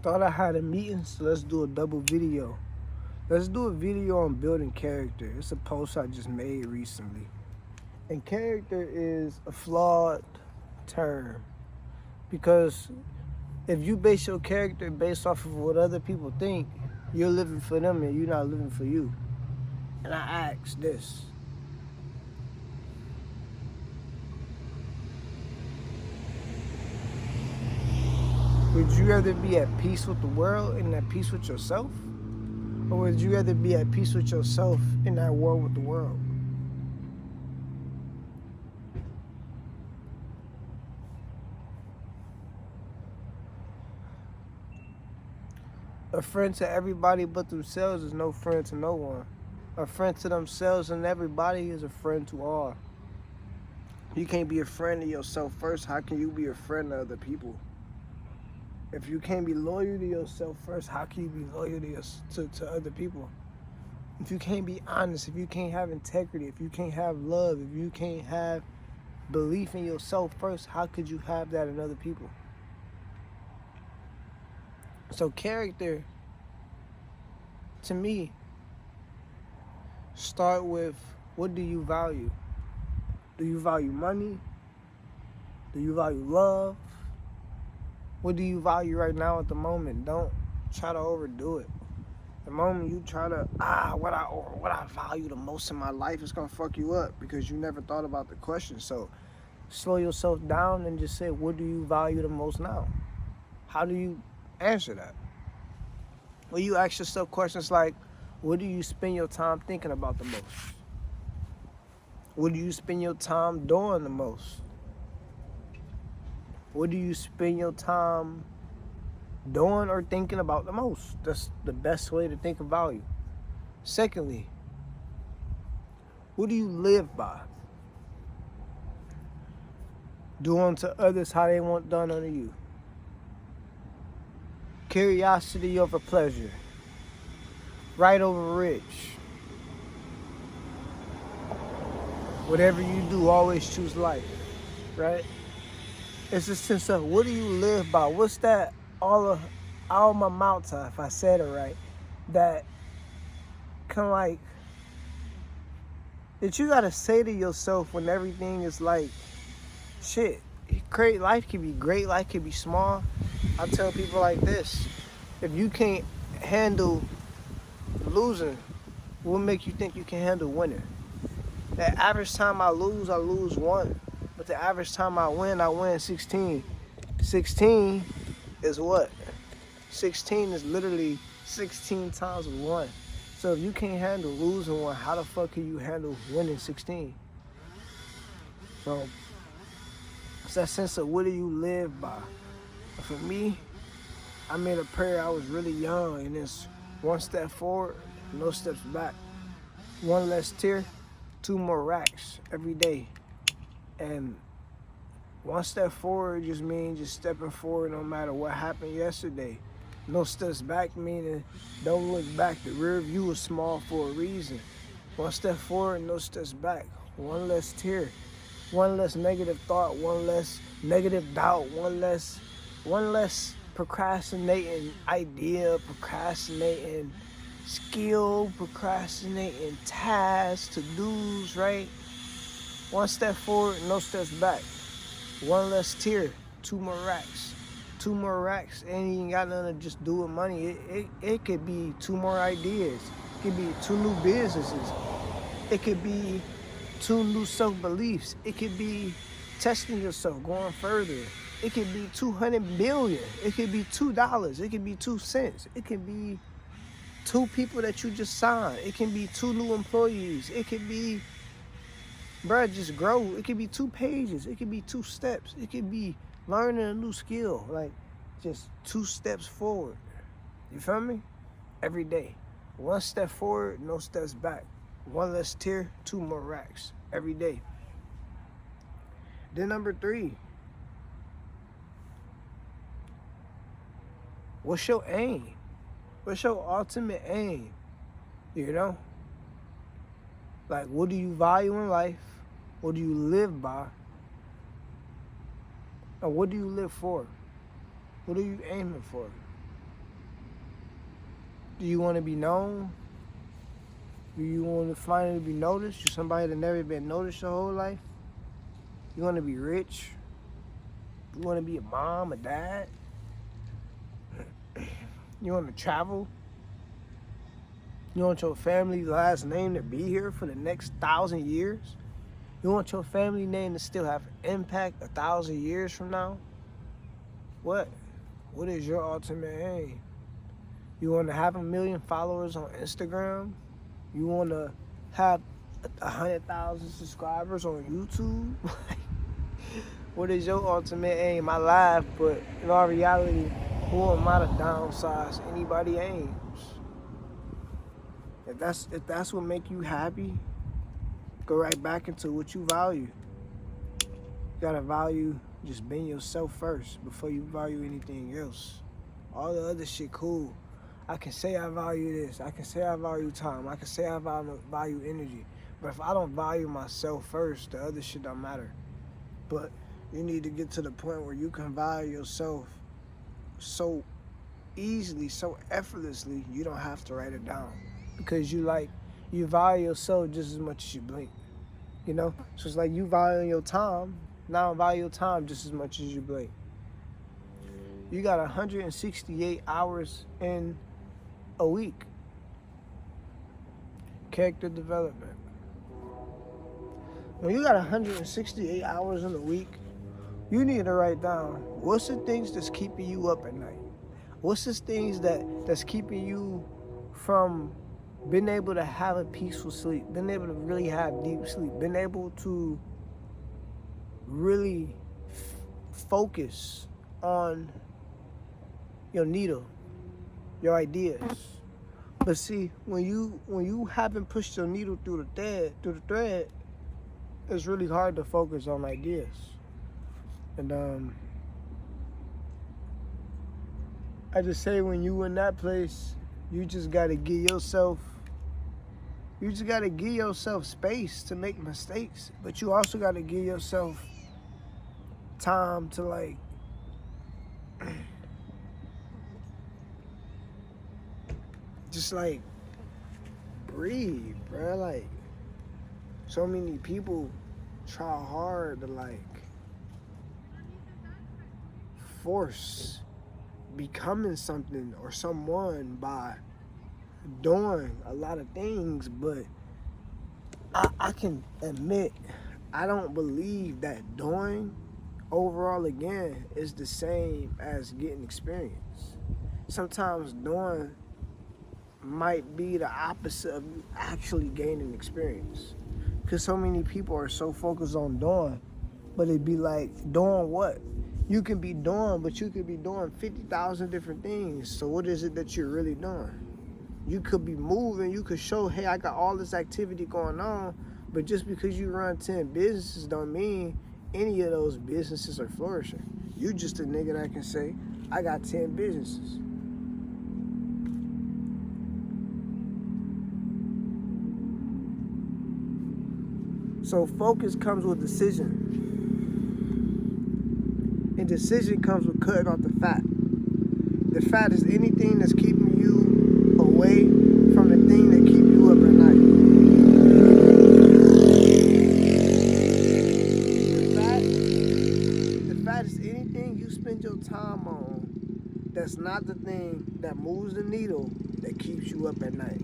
Thought I had a meeting, so let's do a double video. Let's do a video on building character. It's a post I just made recently. And character is a flawed term because if you base your character based off of what other people think, you're living for them and you're not living for you. And I ask this. Would you rather be at peace with the world and at peace with yourself? Or would you rather be at peace with yourself and at war with the world? A friend to everybody but themselves is no friend to no one. A friend to themselves and everybody is a friend to all. You can't be a friend to yourself first. How can you be a friend to other people? If you can't be loyal to yourself first, how can you be loyal to other people? If you can't be honest, if you can't have integrity, if you can't have love, if you can't have belief in yourself first, how could you have that in other people? So character, to me, start with, what do you value? Do you value money? Do you value love? What do you value right now at the moment? Don't try to overdo it. The moment you try to, what I value the most in my life, is gonna fuck you up because you never thought about the question. So slow yourself down and just say, what do you value the most now? How do you answer that? Well, you ask yourself questions like, what do you spend your time thinking about the most? What do you spend your time doing the most? What do you spend your time doing or thinking about the most? That's the best way to think of value. Secondly, what do you live by? Do unto others how they want done unto you. Curiosity over pleasure. Right over rich. Whatever you do, always choose life, right? It's a sense of, what do you live by? What's that alma mater, if I said it right, that kind of like, that you gotta say to yourself when everything is like, shit, great life can be great, life can be small. I tell people like this, if you can't handle losing, what make you think you can handle winning? The average time I lose 1. But the average time I win 16. 16 is what? 16 is literally 16 times 1. So if you can't handle losing 1, how the fuck can you handle winning 16? So it's that sense of, what do you live by? For me, I made a prayer. I was really young, and it's 1 step forward, no steps back. 1 less tear, 2 more racks every day. And 1 step forward just means just stepping forward no matter what happened yesterday. No steps back meaning don't look back. The rear view is small for a reason. 1 step forward, no steps back. 1 less tear, 1 less negative thought, 1 less negative doubt, 1 less procrastinating idea, procrastinating skill, procrastinating tasks, to-dos, right? 1 step forward, no steps back. 1 less tear, 2 more racks. 2 more racks ain't even got nothing to just do with money. It could be 2 more ideas. It could be 2 new businesses. It could be 2 new self-beliefs. It could be testing yourself, going further. It could be 200 million. It could be $2. It could be 2 cents. It could be 2 people that you just signed. It can be 2 new employees. It could be, bruh, just grow. It could be 2 pages. It could be 2 steps. It could be learning a new skill. Like, just 2 steps forward. You feel me? Every day. 1 step forward, no steps back. 1 less tear, 2 more racks. Every day. Then number 3. What's your aim? What's your ultimate aim? You know? Like, what do you value in life? What do you live by? And what do you live for? What are you aiming for? Do you want to be known? Do you want to finally be noticed? You're somebody that never been noticed your whole life? You want to be rich? You want to be a mom, a dad? You want to travel? You want your family last name to be here for the next 1,000 years? You want your family name to still have impact 1,000 years from now? What? What is your ultimate aim? You want to have 1 million followers on Instagram? You want to have 100,000 subscribers on YouTube? What is your ultimate aim? I laugh, but in all reality, who am I to downsize anybody aims? If that's what make you happy, go right back into what you value. You gotta value just being yourself first before you value anything else. All the other shit cool. I can say I value this. I can say I value time. I can say I value energy. But if I don't value myself first, the other shit don't matter. But you need to get to the point where you can value yourself so easily, so effortlessly, you don't have to write it down. Because you value yourself just as much as you blink. You know? So it's like you value your time, now value your time just as much as you blink. You got 168 hours in a week. Character development. When you got 168 hours in a week, you need to write down what's the things that's keeping you up at night. What's the things that's keeping you from being able to have a peaceful sleep, being able to really have deep sleep, being able to really focus on your needle, your ideas. But see, when you haven't pushed your needle through the thread, it's really hard to focus on ideas. And I just say when you in that place, you just gotta give yourself space to make mistakes. But you also gotta give yourself time to like just like breathe, bro. Like so many people try hard to like force becoming something or someone by doing a lot of things, but I can admit I don't believe that doing overall again is the same as getting experience. Sometimes doing might be the opposite of you actually gaining experience, because so many people are so focused on doing, but it'd be like, doing what? You can be doing, but you could be doing 50,000 different things. So what is it that you're really doing? You could be moving, you could show, hey, I got all this activity going on, but just because you run 10 businesses don't mean any of those businesses are flourishing. You just a nigga that can say, I got 10 businesses. So focus comes with decision. And decision comes with cutting off the fat. The fat is anything that's keeping you away from the thing that keep you up at night. The fat is anything you spend your time on that's not the thing that moves the needle that keeps you up at night.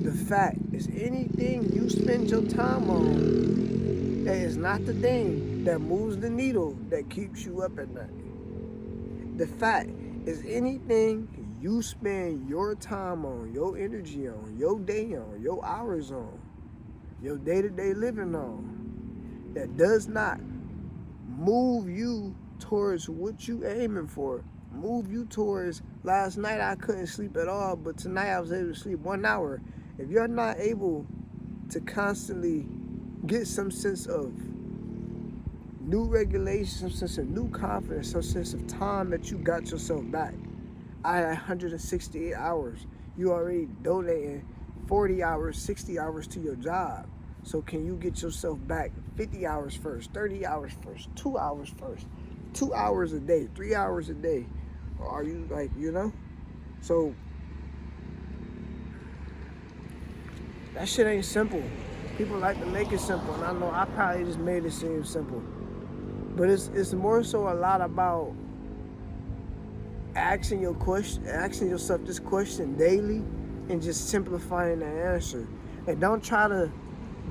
The fat is anything you spend your time on that is not the thing that moves the needle that keeps you up at night. The fat is anything you spend your time on, your energy on, your day on, your hours on, your day-to-day living on, that does not move you towards what you aiming for. Move you towards, last night I couldn't sleep at all, but tonight I was able to sleep 1 hour. If you're not able to constantly get some sense of new regulation, some sense of new confidence, some sense of time that you got yourself back. I had 168 hours. You already donating 40 hours, 60 hours to your job. So can you get yourself back 50 hours first, 30 hours first, 2 hours first, 2 hours a day, 3 hours a day? Or are you like, you know? So That shit ain't simple. People like to make it simple, and I know I probably just made it seem simple. But it's more so a lot about asking yourself this question daily, and just simplifying the answer. And don't try to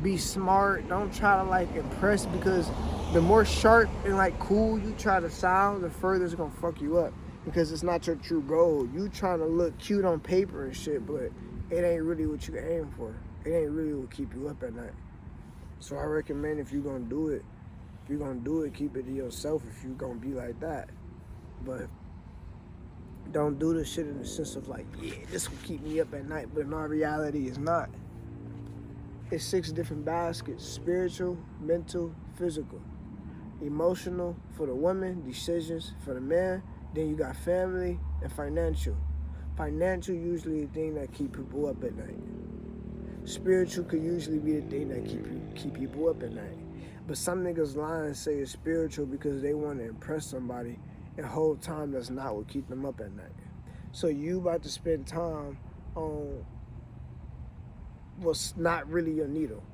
be smart. Don't try to like impress, because the more sharp and like cool you try to sound, the further it's gonna fuck you up. Because it's not your true goal. You trying to look cute on paper and shit, but it ain't really what you aim for. It ain't really what keep you up at night. So I recommend, if you're gonna do it, keep it to yourself if you're gonna be like that. But don't do this shit in the sense of like, yeah, this will keep me up at night, but in all reality, it's not. It's 6 different baskets: spiritual, mental, physical, emotional for the woman, decisions for the man. Then you got family and financial. Financial usually the thing that keep people up at night. Spiritual could usually be the thing that keep people up at night. But some niggas lie and say it's spiritual because they want to impress somebody, and the whole time that's not what keep them up at night. So you about to spend time on what's not really your needle,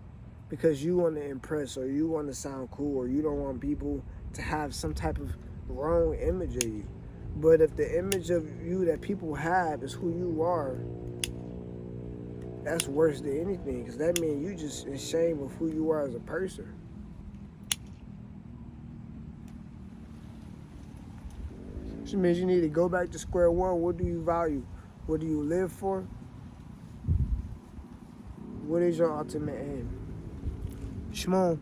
because you want to impress, or you want to sound cool, or you don't want people to have some type of wrong image of you. But if the image of you that people have is who you are, that's worse than anything, because that means you just in shame of who you are as a person. Which means you need to go back to square one. What do you value? What do you live for? What is your ultimate aim? Shimon.